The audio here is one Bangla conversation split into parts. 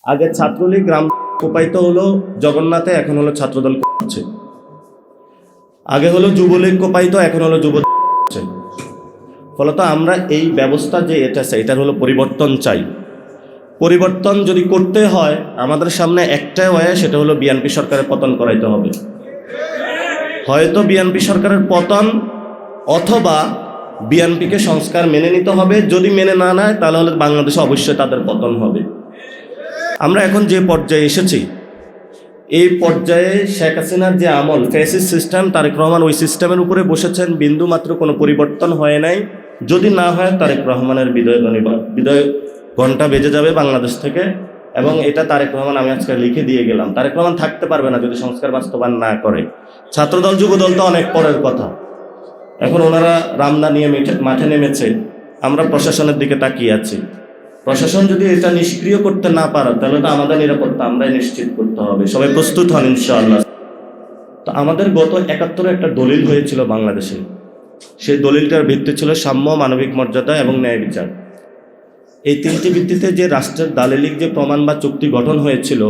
আগে ছাত্রলীগ গ্রাম কোপাইতে হলো জগন্নাথে, এখন হলো ছাত্রদল কোপাচ্ছে। আগে হলো যুবলীগ কোপাইতো, এখন হলো যুব হচ্ছে। ফলত আমরা এই ব্যবস্থা যে এটার হলো পরিবর্তন চাই। পরিবর্তন যদি করতে হয় আমাদের সামনে একটাই ওয়ে, সেটা হলো বিএনপি সরকারের পতন করাইতে হবে। হয়তো বিএনপি সরকারের পতন, অথবা বিএনপিকে সংস্কার মেনে নিতে হবে। যদি মেনে না নেয় তাহলে হলে বাংলাদেশে অবশ্যই তাদের পতন হবে। আমরা এখন যে পর্যায়ে এসেছি, এই পর্যায়ে শেখ হাসিনার যে আমল, ফ্যাসিস্ট সিস্টেম, তারেক রহমান ওই সিস্টেমের উপরে বসেছেন, বিন্দু মাত্র কোনো পরিবর্তন হয় নাই। যদি না হয় তারেক রহমানের বিদায় ঘণ্টা বেজে যাবে বাংলাদেশ থেকে। এবং এটা তারেক রহমান, আমি আজকে লিখে দিয়ে গেলাম, তারেক রহমান থাকতে পারবে না যদি সংস্কার বাস্তবায়ন না করে। ছাত্রদল যুবদল তো অনেক পরের কথা, এখন ওনারা রামদা নিয়ে মাঠে নেমেছে, আমরা প্রশাসনের দিকে তাকিয়ে আছি। প্রশাসন যদি এটা নিষ্ক্রিয় করতে না পারে তাহলে তো আমাদের নিরাপত্তা আমরাই নিশ্চিত করতে হবে। সবাই প্রস্তুত হন ইনশাআল্লাহ। তো আমাদের গত ৭১ একটা দলিল হয়েছিল বাংলাদেশে। সেই দলিলটার ভিত্তি ছিল সাম্য, মানবিক মর্যাদা এবং ন্যায় বিচার। এই তিনটি ভিত্তিতে যে রাষ্ট্রের দালিলিক যে প্রমাণ বা চুক্তি গঠন হয়েছিল,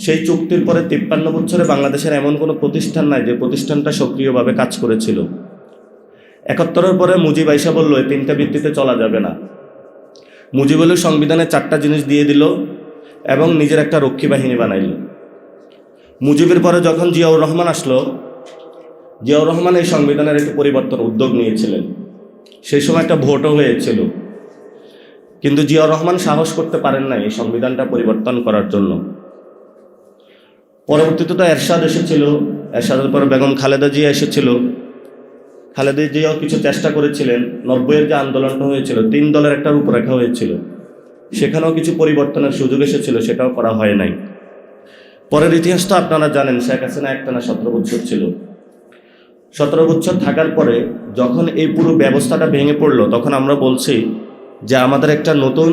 সেই চুক্তির পরে ৫৩ বছরে বাংলাদেশের এমন কোনো প্রতিষ্ঠান নাই যে প্রতিষ্ঠানটা সক্রিয়ভাবে কাজ করেছিল। ৭১-এর পরে মুজিব আইসা বলল এই তিনটা ভিত্তিতে চলা যাবে না। মুজিব হলো সংবিধানে 4টা জিনিস দিয়ে দিল এবং নিজের একটা রক্ষী বাহিনী বানাইল। মুজিবের পরে যখন জিয়াউর রহমান আসলো, জিয়াউর রহমান এই সংবিধানের একটি পরিবর্তন উদ্যোগ নিয়েছিলেন। সেই সময় একটা ভোটও হয়েছিল, কিন্তু জিয়াউর রহমান সাহস করতে পারেন না এই সংবিধানটা পরিবর্তন করার জন্য। পরবর্তীতে তো এরশাদ এসেছিল, এরশাদের পরে বেগম খালেদা জিয়া এসেছিল। খালেদা জিয়াও কিছু চেষ্টা করেছিলেন। ৯০-এর যে আন্দোলনটা হয়েছিল, 3 দলের একটা রূপরেখা হয়েছিল, সেখানেও কিছু পরিবর্তনের সুযোগ এসেছিল, সেটাও করা হয় নাই। পরের ইতিহাস তো আপনারা জানেন, শেখ হাসিনা একটানা 17 বছর ছিল। 17 বছর থাকার পরে যখন এই পুরো ব্যবস্থাটা ভেঙে পড়লো, তখন আমরা বলছি যে আমাদের একটা নতুন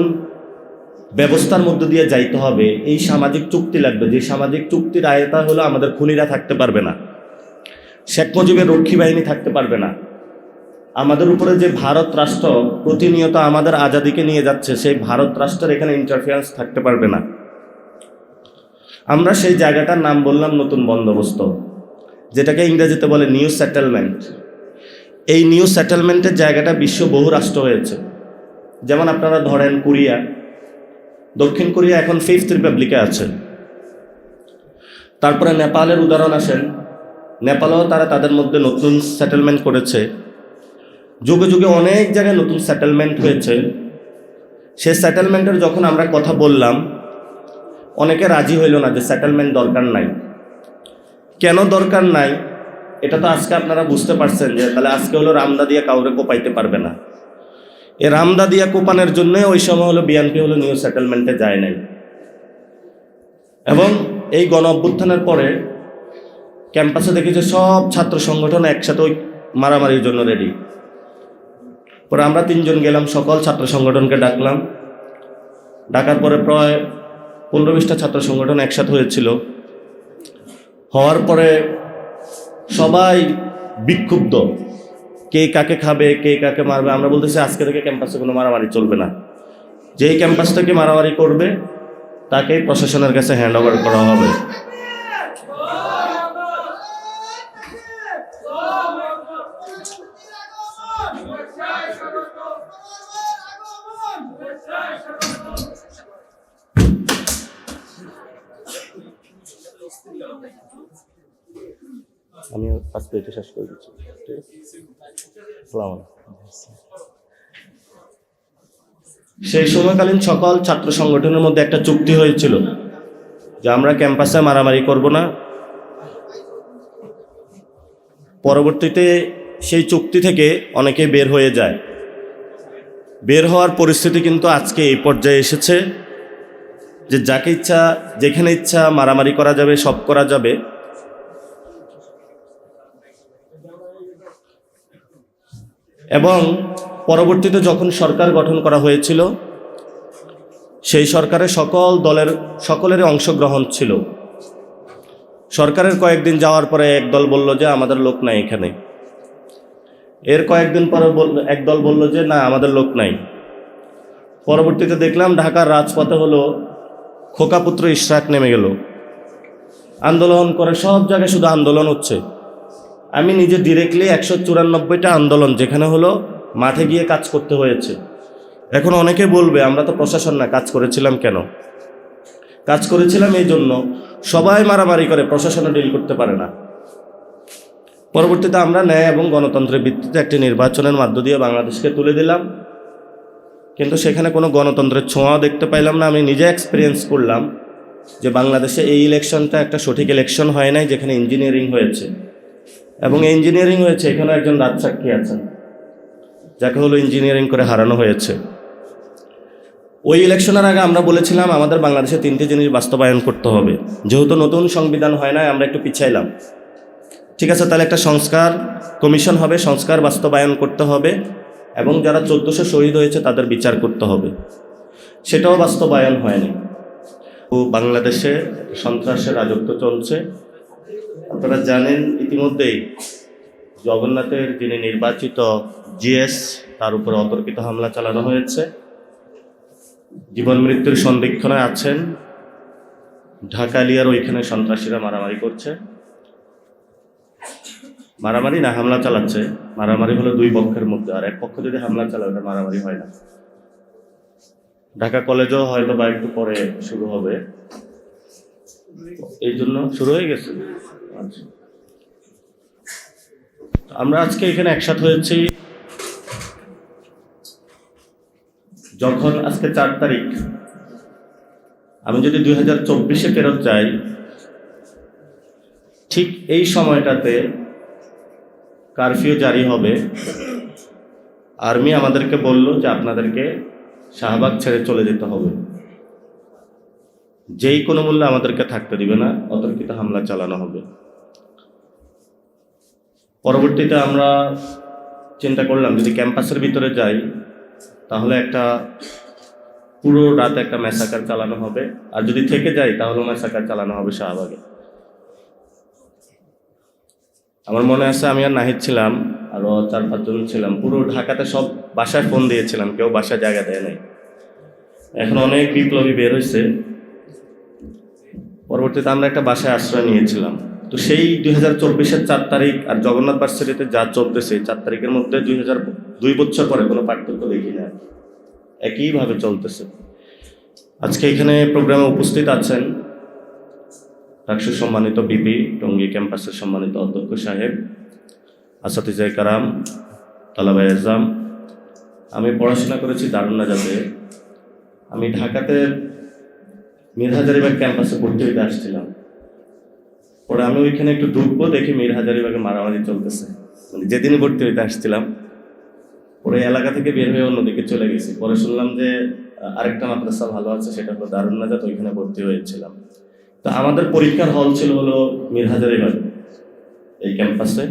ব্যবস্থার মধ্য দিয়ে যাইতে হবে। এই সামাজিক চুক্তি লাগবে, যে সামাজিক চুক্তির আয়তা হলো আমাদের খুনিরা থাকতে পারবে না, শেখ মুজিবের রক্ষী বাহিনী থাকতে পারবে না, আমাদের উপরে যে ভারত রাষ্ট্র প্রতিনিয়ত আমাদের আজাদিকে নিয়ে যাচ্ছে, সেই ভারত রাষ্ট্রের এখানে ইন্টারফেয়ারেন্স থাকতে পারবে না। আমরা সেই জায়গাটার নাম বললাম নতুন বন্দোবস্ত, যেটাকে ইংরেজিতে বলে নিউ সেটেলমেন্ট। এই নিউ সেটেলমেন্টের জায়গাটা বিশ্ব বহু রাষ্ট্র হয়েছে। যেমন আপনারা ধরেন কোরিয়া, দক্ষিণ কোরিয়া এখন 5th রিপাবলিকে আছে। তারপরে নেপালের উদাহরণ আসেন, নেপালেও তারা তাদের মধ্যে নতুন সেটেলমেন্ট করেছে। যুগে যুগে অনেক জায়গায় নতুন সেটেলমেন্ট হয়েছে। সেই সেটেলমেন্টের যখন আমরা কথা বললাম, অনেকে রাজি হইল না যে সেটেলমেন্ট দরকার নাই। কেন দরকার নাই এটা তো আজকে আপনারা বুঝতে পারছেন, যে তাহলে আজকে হলো রামদা দিয়ে কাউরে কোপাইতে পারবে না। এই রামদা দিয়া কোপানোর জন্য ওই সময় হলো বিএনপি হলো নিউ সেটেলমেন্টে যায় নাই। এবং এই গণ অভ্যুত্থানের পরে ক্যাম্পাসে দেখি যে সব ছাত্র সংগঠন একসাথে ওই মারামারির জন্য রেডি। পরে আমরা 3 জন গেলাম, সকল ছাত্র সংগঠনকে ডাকলাম। ডাকার পরে প্রায় 15-20টা ছাত্র সংগঠন একসাথে হয়েছিল। হওয়ার পরে সবাই বিক্ষুব্ধ, কে কাকে খাবে, কে কাকে মারবে। আমরা বলতেছি আজকে থেকে ক্যাম্পাসে কোনো মারামারি চলবে না। যেই ক্যাম্পাস থেকে মারামারি করবে তাকেই প্রশাসনের কাছে হ্যান্ড ওভার করা হবে। আমি আজকে এটা শেষ করে দিচ্ছি। সেই সময়কালীন সকল ছাত্র সংগঠনের মধ্যে একটা চুক্তি হয়েছিল যে আমরা ক্যাম্পাসে মারামারি করব না। পরবর্তীতে সেই চুক্তি থেকে অনেকে বের হয়ে যায়। বের হওয়ার পরিস্থিতি কিন্তু আজকে এই পর্যায়ে এসেছে যে যাকে ইচ্ছা যেখানে ইচ্ছা মারামারি করা যাবে, সব করা যাবে। এবং পরবর্তীতে যখন সরকার গঠন করা হয়েছিল, সেই সরকারে সকলেরই অংশগ্রহণ ছিল। সরকারের কয়েকদিন যাওয়ার পরে একদল বলল যে আমাদের লোক নাই এখানে। এর কয়েকদিন পরে একদল বলল যে না আমাদের লোক নাই। পরবর্তীতে দেখলাম ঢাকার রাজপথে হলো খোকাপুত্র ইশরাক নেমে গেল, আন্দোলন করে, সব জায়গায় শুধু আন্দোলন হচ্ছে। আমি নিজে ডিরেক্টলি 194টা আন্দোলন যেখানে হলো মাঠে গিয়ে কাজ করতে হয়েছে। এখন অনেকে বলবে আমরা তো প্রশাসন না, কাজ করেছিলাম কেন? কাজ করেছিলাম এই জন্য, সবাই মারামারি করে, প্রশাসনও ডিল করতে পারে না। পরবর্তীতে আমরা ন্যায় এবং গণতন্ত্রের ভিত্তিতে একটি নির্বাচনের মধ্য দিয়ে বাংলাদেশকে তুলে দিলাম, কিন্তু সেখানে কোনো গণতন্ত্রের ছোঁয়াও দেখতে পাইলাম না। আমি নিজে এক্সপিরিয়েন্স করলাম যে বাংলাদেশে এই ইলেকশনটা একটা সঠিক ইলেকশন হয় নাই, যেখানে ইঞ্জিনিয়ারিং হয়েছে, এবং ইঞ্জিনিয়ারিং হয়েছে এখানে একজন রাজসাক্ষী আছেন যাকে হলো ইঞ্জিনিয়ারিং করে হারানো হয়েছে। ওই ইলেকশনের আগে আমরা বলেছিলাম আমাদের বাংলাদেশে 3টি জিনিস বাস্তবায়ন করতে হবে। যেহেতু নতুন সংবিধান হয় না, আমরা একটু পিছাইলাম। ঠিক আছে, তাহলে একটা সংস্কার কমিশন হবে, সংস্কার বাস্তবায়ন করতে হবে, এবং যারা 1400 শহীদ হয়েছে তাদের বিচার করতে হবে। সেটাও বাস্তবায়ন হয়নি। বাংলাদেশে সন্ত্রাসের রাজত্ব চলছে। আপনারা জানেন ইতিমধ্যেই জগন্নাথের যিনি নির্বাচিত জিএস, তার উপরে অতর্কিত হামলা চালানো হয়েছে। জীবন মৃত্যুর সন্দিক্ষণে আছেন। ঢাকালিয়ার ওইখানে সন্ত্রাসীরা মারামারি করছে, মারামারি না, হামলা চালাচ্ছে। মারামারি হলো দুই পক্ষের মধ্যে, আর এক পক্ষ যদি হামলা চালায় ওটা মারামারি হয় না। ঢাকা কলেজও হয়তো বা একটু পরে শুরু হবে, এই জন্য শুরু হয়ে গেছে। আচ্ছা, আমরা আজকে এখানে একসাথে হয়েছি যখন আজকে 4 তারিখ। আমি যদি 2024-এ ফেরত যাই, ঠিক এই সময়টাতে কারফিউ জারি হবে। আর্মি আমাদেরকে বলল যে আপনাদেরকে শাহবাগ ছেড়ে চলে যেতে হবে, যেই কোনো মূল্যে আমাদেরকে থাকতে দিবে না, অতর্কিত হামলা চালানো হবে। পরবর্তীতে আমরা চিন্তা করলাম যদি ক্যাম্পাসের ভিতরে যাই তাহলে একটা পুরো রাত একটা ম্যাসাকার চালানো হবে, আর যদি থেকে যাই তাহলে ম্যাসাকার চালানো হবে শাহবাগে। আমার মনে আছে আমি আর নাহিদ ছিলাম, আরও 4-5 জন ছিলাম। পুরো ঢাকাতে সব বাসায় ফোন দিয়েছিলাম, কেউ বাসায় জায়গা দেয় নাই। এখন অনেক বিপ্লবী বের হয়েছে। পরবর্তীতে আমরা একটা বাসায় আশ্রয় নিয়েছিলাম। তো সেই 2024-এর 4 তারিখ আর জগন্নাথ ভার্সিটিতে যা চলতেছে 4 তারিখের মধ্যে 2 বছর পরে কোনো পার্থক্য দেখি না, একইভাবে চলতেছে। আজকে এখানে প্রোগ্রামে উপস্থিত আছেন ডাকসুর সম্মানিত বিপি, টঙ্গী ক্যাম্পাসের সম্মানিত অধ্যক্ষ সাহেব, আসাতিজায়ে কারাম, তালাবায়ে এজাম। আমি পড়াশোনা করেছি দারুন নাজাতে। আমি ঢাকাতে মীর হাজারীবাগ ক্যাম্পাসে ভর্তি হইতে আসছিলাম। পরে আমি ওইখানে একটু ঢুকবো, দেখি মীর হাজারীবাগে মারামারি চলতেছে, মানে যেদিনই ভর্তি হইতে আসছিলাম। পরে এলাকা থেকে বের হয়ে অন্যদিকে চলে গেছি। পরে শুনলাম যে আরেকটা মাদ্রাসা ভালো আছে, সেটা হলো দারুন নাজাত, ওইখানে ভর্তি হয়েছিলাম। তো আমাদের পরীক্ষার হল ছিল হলো মীর হাজারীবাগ এই ক্যাম্পাসে,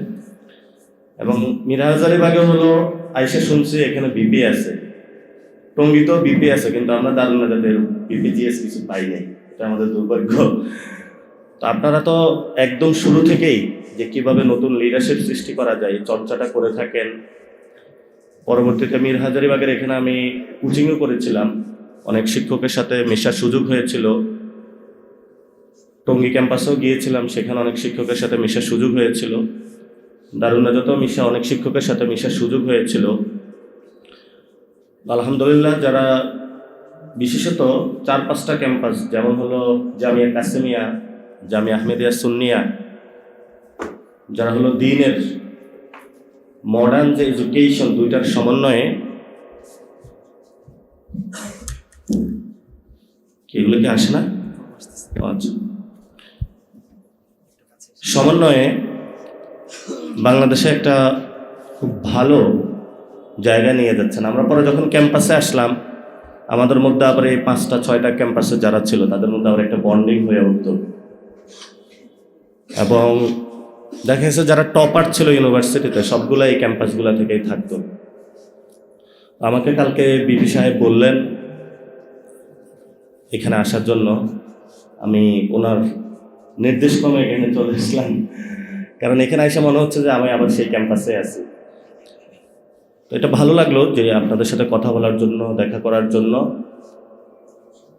এবং মীর হাজারীবাগে হলো আইসা শুনছি এখানে বিপি আছে, টঙ্গীতেও বিপি আছে, কিন্তু আমরা দারুন নাজাতের বিপিজিএস কিছু পাই নাই। এটা আমাদের দুর্ভাগ্য। তো আপনারা তো একদম শুরু থেকেই যে কিভাবে নতুন লিডারশিপ সৃষ্টি করা যায় এই চর্চাটা করে থাকেন। পরবর্তীতে মীর হাজারীবাগের এখানে আমি কোচিংও করেছিলাম, অনেক শিক্ষকের সাথে মেশার সুযোগ হয়েছিল। টঙ্গী ক্যাম্পাসেও গিয়েছিলাম, সেখানে অনেক শিক্ষকের সাথে মেশার সুযোগ হয়েছিল। দারুন নাজাতেও অনেক শিক্ষকের সাথে মেশার সুযোগ হয়েছিল। আলহামদুলিল্লাহ, যারা বিশেষত 4-5টা ক্যাম্পাস, যেমন হলো জামিয়া কাসেমিয়া, জামিয়া আহমেদিয়া সুন্নিয়া, যারা হলো দ্বীনের মডার্ন যে এডুকেশন, দুইটার সমন্বয়ে, কি এগুলো কি আসে না? আচ্ছা, সমন্বয়ে বাংলাদেশে একটা খুব ভালো জায়গা নিয়ে যাচ্ছেন। আমরা পরে যখন ক্যাম্পাসে আসলাম, আমাদের মধ্যে আবার এই 5টা-6টা ক্যাম্পাসে যারা ছিল তাদের মধ্যে আবার একটা বন্ডিং হয়ে উঠত, এবং দেখা গেছে যারা টপার ছিল ইউনিভার্সিটিতে সবগুলো এই ক্যাম্পাসগুলো থেকেই থাকতো। আমাকে কালকে বিপি সাহেব বললেন এখানে আসার জন্য। আমি ওনার নির্দেশ ক্রমে এখানে চলে আসলাম, কারণ এখানে এসে মনে হচ্ছে যে আমি আবার সেই ক্যাম্পাসে আছি। তো এটা ভালো লাগলো যে আপনাদের সাথে কথা বলার জন্য, দেখা করার জন্য।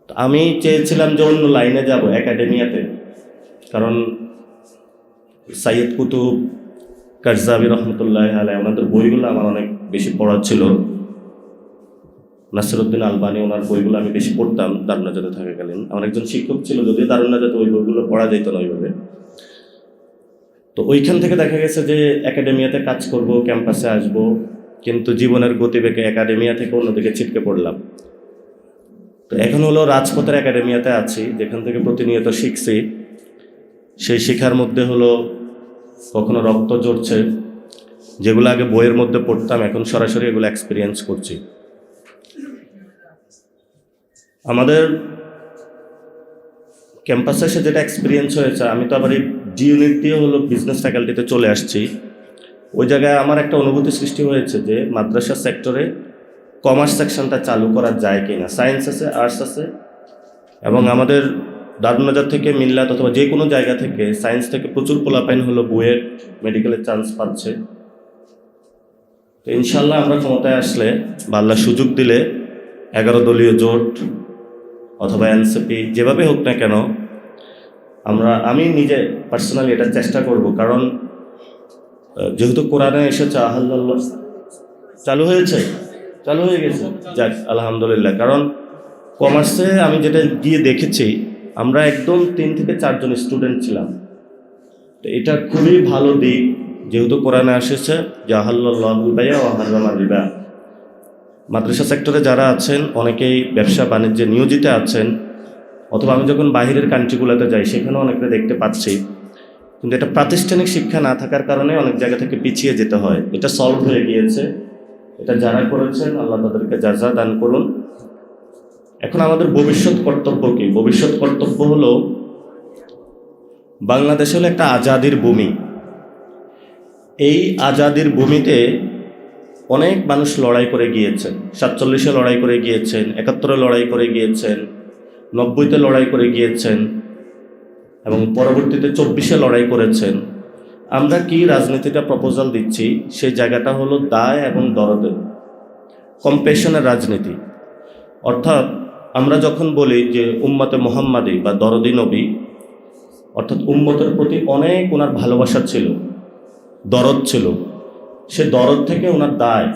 আমি চেয়েছিলাম যে অন্য লাইনে যাব, একাডেমিয়াতে, কারণ সাইয়দ কুতুব, কারজাবি রহমতুল্লাহ আলাই ওনাদের বইগুলো আমার অনেক বেশি পড়া ছিল। নাসিরউদ্দিন আলবানী ওনার বইগুলো আমি বেশি পড়তাম দারুন নাজাতে থাকাকালীন। আমার একজন শিক্ষক ছিল, যদিও দারুন নাজাতে ওই বইগুলো পড়া যেত না ওইভাবে। তো ওইখান থেকে দেখা গেছে যে একাডেমিয়াতে কাজ করব, ক্যাম্পাসে আসব, কিন্তু জীবনের গতিবেগে একাডেমিয়া থেকে অন্যদিকে ছিটকে পড়লাম। তো এখন হলো রাজপথের একাডেমিয়াতে আছি, যেখান থেকে প্রতিনিয়ত শিখছি। সেই শিখার মধ্যে হলো কখনো রক্ত ঝরছে, যেগুলো আগে বইয়ের মধ্যে পড়তাম এখন সরাসরি এগুলো এক্সপিরিয়েন্স করছি। আমাদের ক্যাম্পাসে এসে যেটা এক্সপিরিয়েন্স হয়েছে, আমি তো আবার এই ডি ইউনিট দিয়ে হলো বিজনেস ফ্যাকাল্টিতে চলে আসছি। ওই জায়গায় আমার একটা অনুভূতি সৃষ্টি হয়েছে যে মাদ্রাসা সেক্টরে কমার্স সেকশনটা চালু করা যায় কি না। সায়েন্স আছে, আর্টস আছে, এবং আমাদের দারুন নাজাত থেকে মিল্লাত অথবা যে কোনো জায়গা থেকে সায়েন্স থেকে প্রচুর পোলাপাইন হলো বুয়েট মেডিকেলের চান্স পাচ্ছে। তো ইনশাল্লাহ আমরা ক্ষমতায় আসলে বা আল্লাহ সুযোগ দিলে 11 দলীয় জোট অথবা এনসিপি যেভাবে হোক না কেন, আমি নিজে পার্সোনালি এটা চেষ্টা করব। কারণ যেহেতু কোরআনে এসেছে আহাল্লাহ চালু হয়ে গেছে, যাক আলহামদুলিল্লাহ। কারণ কমার্সে আমি যেটা গিয়ে দেখেছি, আমরা একদম 3 থেকে 4 জন স্টুডেন্ট ছিলাম। তো এটা খুবই ভালো দিক, যেহেতু কোরআনে এসেছে যে আহাল্লাহুল বাই'a ওয়া হাররামার রিবা। মাদ্রাসা সেক্টরে যারা আছেন অনেকেই ব্যবসা বাণিজ্যে নিয়োজিত আছেন, অথবা আমি যখন বাইরের কান্ট্রিগুলোতে যাই সেখানেও অনেকটা দেখতে পাচ্ছি। কিন্তু এটা প্রাতিষ্ঠানিক শিক্ষা না থাকার কারণে অনেক জায়গা থেকে পিছিয়ে যেতে হয়। এটা সলভ হয়ে গিয়েছে, এটা যারা করেছেন আল্লাহ তাদেরকে জাযা দান করুন। এখন আমাদের ভবিষ্যৎ কর্তব্য কি? ভবিষ্যৎ কর্তব্য হলো, বাংলাদেশ হলো একটা আজাদির ভূমি। এই আজাদির ভূমিতে অনেক মানুষ লড়াই করে গিয়েছেন। 47-এ লড়াই করে গিয়েছেন, 71-এ লড়াই করে গিয়েছেন, 90-তে লড়াই করে গিয়েছেন, এবং পরবর্তীতে 24-এ লড়াই করেছেন। আমরা কি রাজনীতিটা প্রপোজাল দিচ্ছি, সেই জায়গাটা হলো দায় এবং দরদের, কম্পেশনের রাজনীতি। অর্থাৎ আমরা যখন বলি যে উম্মতে মুহাম্মাদি বা দরদি নবী, অর্থাৎ উম্মতের প্রতি অনেক ওনার ভালোবাসা ছিল, দরদ ছিল। সে দরদ থেকে ওনার দায়,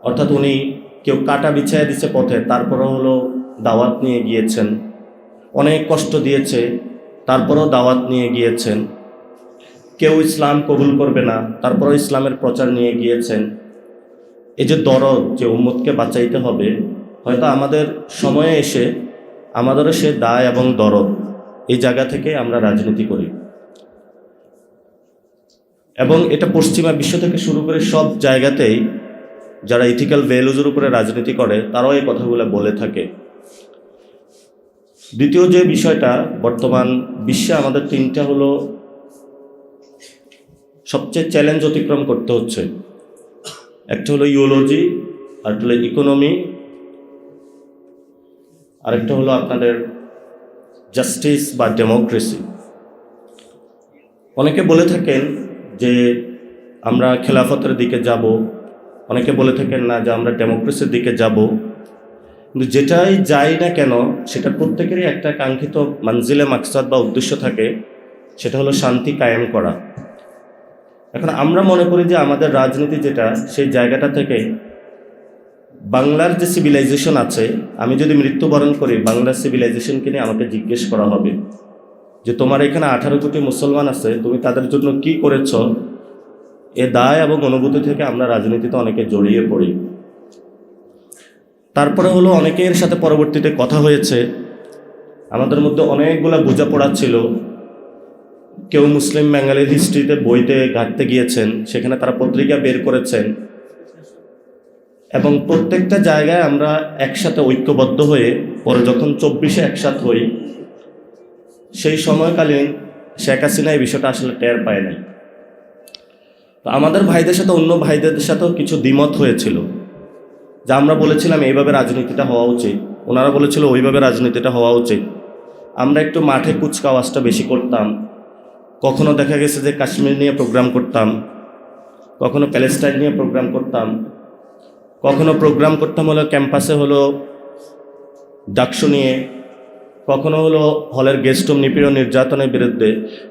অর্থাৎ উনি কেউ কাটা বিছায় দিচ্ছে পথে, তারপরে হলো দাওয়াত নিয়ে গিয়েছেন। অনেক কষ্ট দিয়েছে, তারপরেও দাওয়াত নিয়ে গিয়েছেন। কেউ ইসলাম কবুল করবে না, তারপরেও ইসলামের প্রচার নিয়ে গিয়েছেন। এই যে দরদ, যে উম্মতকে বাঁচাইতে হবে, হয়তো আমাদের সময়ে এসে আমাদেরও সে দায় এবং দরদ, এই জায়গা থেকে আমরা রাজনীতি করি। এবং এটা পশ্চিমা বিশ্ব থেকে শুরু করে সব জায়গাতেই যারা ইথিক্যাল ভ্যালুজের উপরে রাজনীতি করে তারাও এই কথাগুলো বলে থাকে। দ্বিতীয় যে বিষয়টা, বর্তমান বিশ্বে আমাদের 3টা হলো সবচেয়ে চ্যালেঞ্জ অতিক্রম করতে হচ্ছে। একটা হলো ইওলজি, আরেকটা হলো ইকোনমি, আরেকটা হলো আপনাদের জাস্টিস বা ডেমোক্রেসি। অনেকে বলে থাকেন যে আমরা খেলাফতের দিকে যাব, অনেকে বলে থাকেন না যে আমরা ডেমোক্রেসির দিকে যাব। কিন্তু যেটাই যাই না কেন, সেটা প্রত্যেকেরই একটা কাঙ্ক্ষিত মানজিলে মাকসাদ বা উদ্দেশ্য থাকে, সেটা হলো শান্তি কায়েম করা। এখন আমরা মনে করি যে আমাদের রাজনীতি যেটা, সেই জায়গাটা থেকে বাংলার যে সিভিলাইজেশন আছে, আমি যদি মৃত্যুবরণ করি বাংলার সিভিলাইজেশনকে নিয়ে আমাকে জিজ্ঞেস করা হবে যে তোমার এখানে 18 কোটি মুসলমান আছে, তুমি তাদের জন্য কি করেছ। এ দায় এবং অনুভূতি থেকে আমরা রাজনীতিতে অনেকে জড়িয়ে পড়ি। তারপরে হলো অনেকের সাথে পরবর্তীতে কথা হয়েছে, আমাদের মধ্যে অনেকগুলা বোঝাপড়া ছিল। কেউ মুসলিম বেঙ্গালির হিস্ট্রিতে বইতে ঘাঁটতে গিয়েছেন, সেখানে তারা পত্রিকা বের করেছেন, এবং প্রত্যেকটা জায়গায় আমরা একসাথে ঐক্যবদ্ধ হয়ে পরে যখন 24-এ একসাথ হই, সেই সময়কালীন শেখ হাসিনা এই বিষয়টা আসলে টের পায় নাই। তো আমাদের ভাইদের সাথে অন্য ভাইদের সাথেও কিছু দ্বিমত হয়েছিল, যা আমরা বলেছিলাম এইভাবে রাজনীতিটা হওয়া উচিত, ওনারা বলেছিল ওইভাবে রাজনীতিটা হওয়া উচিত। আমরা একটু মাঠে কুচকাওয়াজটা বেশি করতাম। কখনো দেখা গেছে যে কাশ্মীর নিয়ে প্রোগ্রাম করতাম, কখনো প্যালেস্টাইন নিয়ে প্রোগ্রাম করতাম, কখনো প্রোগ্রাম করতাম হলো ক্যাম্পাসে হলো ডাকসু নিয়ে, কখনো হলো হলের গেস্ট রুম নিপীড়ন নির্যাতনের বিরুদ্ধে।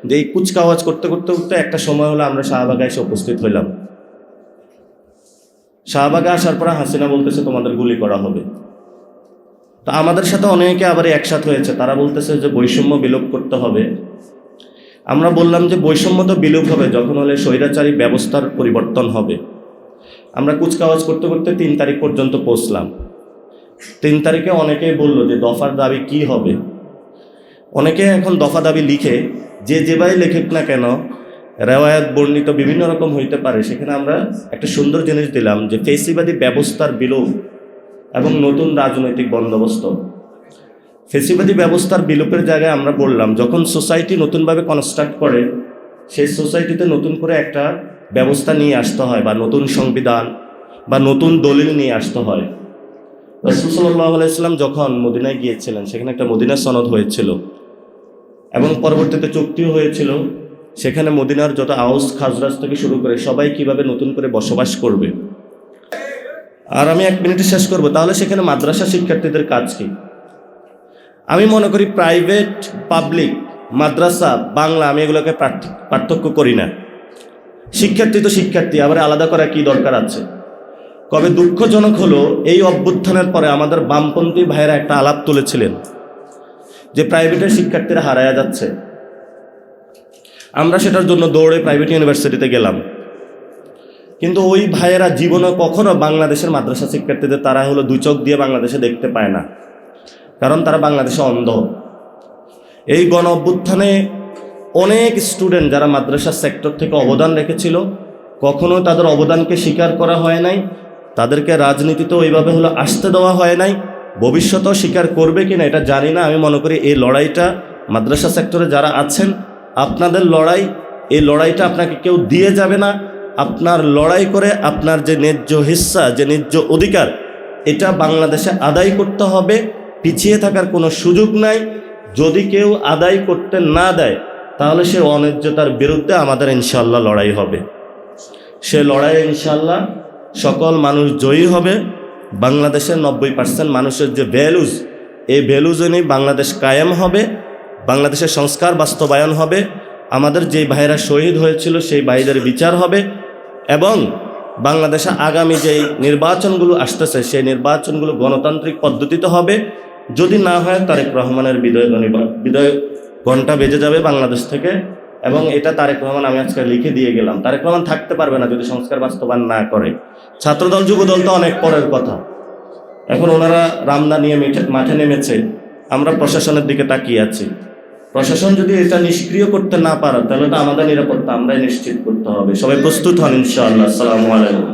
যে এই কুচকাওয়াজ করতে করতে করতে একটা সময় হলো আমরা শাহবাগে এসে উপস্থিত হইলাম। শাহবাগে আসার পরে হাসিনা বলতেছে তোমাদের গুলি করা হবে। তো আমাদের সাথে অনেকে আবার একসাথে হয়েছে, তারা বলতেছে যে বৈষম্য বিলোপ করতে হবে। আমরা বললাম যে বৈষম্য তো বিলোপ হবে যখন হলে স্বৈরাচারী ব্যবস্থার পরিবর্তন হবে। আমরা কুচকাওয়াজ করতে করতে 3 তারিখ পর্যন্ত পৌঁছলাম। 3 তারিখে অনেকেই বললো যে দফার দাবি কি হবে। অনেকে এখন দফা দাবি লিখে, যে যেভাবে লেখেক না কেন, রেওয়ায়াত বর্ণিত বিভিন্ন রকম হইতে পারে। সেখানে আমরা একটা সুন্দর জিনিস দিলাম যে ফেসিবাদী ব্যবস্থার বিলোপ এবং নতুন রাজনৈতিক বন্দোবস্ত। ফেসিবাদী ব্যবস্থার বিলোপের জায়গায় আমরা বললাম যখন সোসাইটি নতুনভাবে কনস্ট্রাক্ট করে, সেই সোসাইটিতে নতুন করে একটা ব্যবস্থা নিয়ে আসতে হয়, বা নতুন সংবিধান বা নতুন দলিল নিয়ে আসতে হয়। রাসূল সাল্লাল্লাহু আলাইহি ওয়াসাল্লাম যখন মদিনায় গিয়েছিলেন, সেখানে একটা মদিনা সনদ হয়েছিল এবং পরবর্তীতে চুক্তিও হয়েছিল। সেখানে মদিনার যত আউস খাজরাজ থেকে শুরু করে সবাই কিভাবে নতুন করে বসবাস করবে। আর আমি 1 মিনিটে শেষ করব। তাহলে সেখানে মাদ্রাসা শিক্ষার্থীদের কাজ কি? আমি মনে করি প্রাইভেট, পাবলিক, মাদ্রাসা, বাংলা, আমি এগুলোকে পার্থক্য করি না। শিক্ষার্থী তো শিক্ষার্থী, আবার আলাদা করা কি দরকার আছে? কবে দুঃখজনক হলো, এই অভ্যুত্থানের পরে আমাদের বামপন্থী ভাইয়েরা একটা আলাপ তুলেছিলেন যে প্রাইভেটের শিক্ষার্থীরা হারায়া যাচ্ছে। আমরা সেটার জন্য দৌড়ে প্রাইভেট ইউনিভার্সিটিতে গেলাম, কিন্তু ওই ভাইয়েরা জীবনে কখনো বাংলাদেশের মাদ্রাসা শিক্ষার্থীদের তারা হলো 2 চোখ দিয়ে বাংলাদেশে দেখতে পায় না, কারণ তারা বাংলাদেশে অন্ধ। এই গণ অভ্যুত্থানে অনেক স্টুডেন্ট যারা মাদ্রাসা সেক্টর থেকে অবদান রেখেছিল, কখনো তাদের অবদানকে স্বীকার করা হয় নাই, তাদেরকে রাজনীতিতে ওইভাবে হলো আসতে দেওয়া হয় নাই। ভবিষ্যতেও স্বীকার করবে কিনা এটা জানি না। আমি মনে করি এই লড়াইটা মাদ্রাসা সেক্টরে যারা আছেন, আপনাদের লড়াই, এই লড়াইটা আপনাকে কেউ দিয়ে যাবে না। আপনার লড়াই করে আপনার যে ন্যায্য হিস্সা, যে ন্যায্য অধিকার, এটা বাংলাদেশে আদায় করতে হবে। পিছিয়ে থাকার কোনো সুযোগ নাই। যদি কেউ আদায় করতে না দেয়, তাহলে সে অন্যায্যতার বিরুদ্ধে আমাদের ইনশাল্লাহ লড়াই হবে। সে লড়াই ইনশাল্লাহ সকল মানুষ জয়ী হবে। বাংলাদেশের 90% মানুষের যে ভ্যালুজ, এই ভ্যালুজ নিয়ে বাংলাদেশ কায়েম হবে, বাংলাদেশের সংস্কার বাস্তবায়ন হবে, আমাদের যেই ভাইরা শহীদ হয়েছিল সেই ভাইদের বিচার হবে, এবং বাংলাদেশে আগামী যেই নির্বাচনগুলো আসতেছে সেই নির্বাচনগুলো গণতান্ত্রিক পদ্ধতিতে হবে। যদি না হয়, তারেক রহমানের বিদায় ঘণ্টা বেজে যাবে বাংলাদেশ থেকে। এবং এটা তারেক রহমান, আমি আজকে লিখে দিয়ে গেলাম, তারেক রহমান থাকতে পারবে না যদি সংস্কার বাস্তবায়ন না করে। ছাত্রদল, যুবদল তো অনেক পরের কথা। এখন ওনারা রামদা নিয়ে মাঠে নেমেছে, আমরা প্রশাসনের দিকে তাকিয়ে আছি। প্রশাসন যদি এটা নিষ্ক্রিয় করতে না পারে, তাহলে তো আমাদের নিরাপত্তা আমরাই নিশ্চিত করতে হবে। সবাই প্রস্তুত হন ইনশাআল্লাহ। আসসালামু আলাইকুম।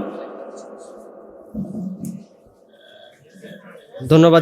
ধন্যবাদ।